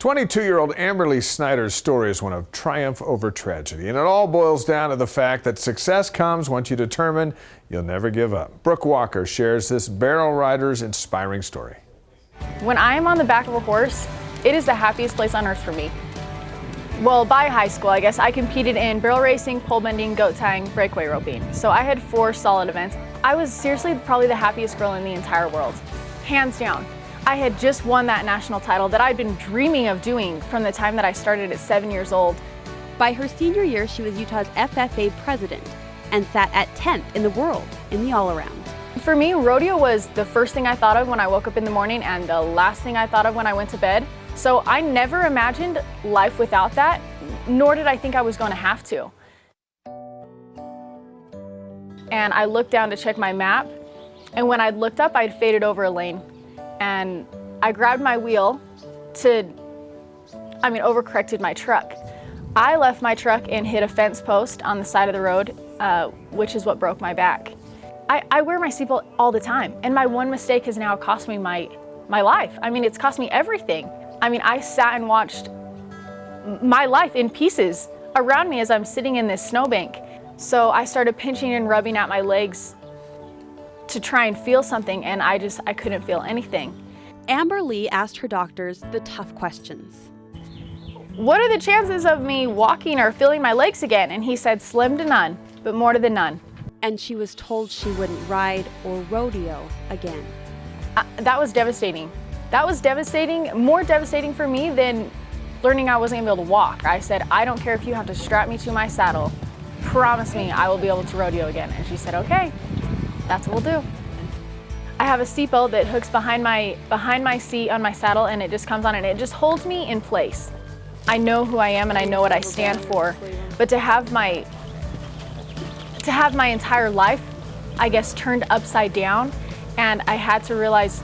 22-year-old Amberley Snyder's story is one of triumph over tragedy, and it all boils down to the fact that success comes once you determine you'll never give up. Brooke Walker shares this barrel rider's inspiring story. When I am on the back of a horse, it is the happiest place on earth for me. Well, by high school, I guess, I competed in barrel racing, pole bending, goat tying, breakaway roping. So I had 4 solid events. I was seriously probably the happiest girl in the entire world, hands down. I had just won that national title that I'd been dreaming of doing from the time that I started at 7 years old. By her senior year, she was Utah's FFA president and sat at 10th in the world in the all-around. For me, rodeo was the first thing I thought of when I woke up in the morning and the last thing I thought of when I went to bed. So I never imagined life without that, nor did I think I was going to have to. And I looked down to check my map, and when I'd looked up, I'd faded over a lane. And I grabbed my wheel overcorrected my truck. I left my truck and hit a fence post on the side of the road, which is what broke my back. I wear my seatbelt all the time, and my one mistake has now cost me my life. I mean, it's cost me everything. I mean, I sat and watched my life in pieces around me as I'm sitting in this snowbank. So I started pinching and rubbing at my legs to try and feel something, and I couldn't feel anything. Amberley asked her doctors the tough questions. What are the chances of me walking or feeling my legs again? And he said slim to none, but more to the none. And she was told she wouldn't ride or rodeo again. That was devastating. That was devastating, more devastating for me than learning I wasn't gonna be able to walk. I said, I don't care if you have to strap me to my saddle. Promise me I will be able to rodeo again. And she said, okay. That's what we'll do. I have a seatbelt that hooks behind my seat on my saddle, and it just comes on and it just holds me in place. I know who I am and I know what I stand for, but to have my entire life, I guess, turned upside down, and I had to realize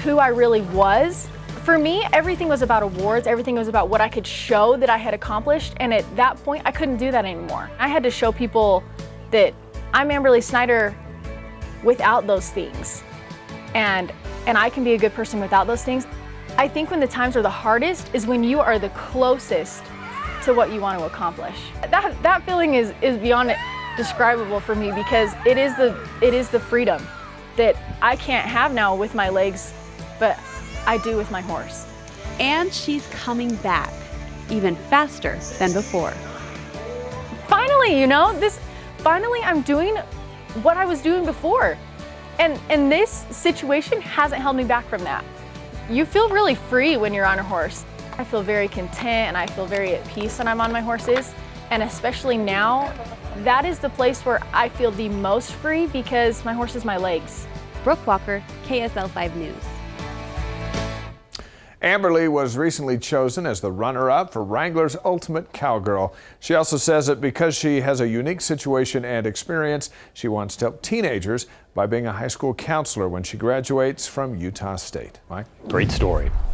who I really was. For me, everything was about awards, everything was about what I could show that I had accomplished, and at that point, I couldn't do that anymore. I had to show people that I'm Amberley Snyder without those things, and I can be a good person without those things. I think when the times are the hardest is when you are the closest to what you want to accomplish. That feeling is beyond describable for me, because it is the freedom that I can't have now with my legs, but I do with my horse. And she's coming back, even faster than before. Finally, finally I'm doing what I was doing before. And this situation hasn't held me back from that. You feel really free when you're on a horse. I feel very content and I feel very at peace when I'm on my horses. And especially now, that is the place where I feel the most free, because my horse is my legs. Brooke Walker, KSL 5 News. Amberley was recently chosen as the runner-up for Wrangler's Ultimate Cowgirl. She also says that because she has a unique situation and experience, she wants to help teenagers by being a high school counselor when she graduates from Utah State. Mike? Great story.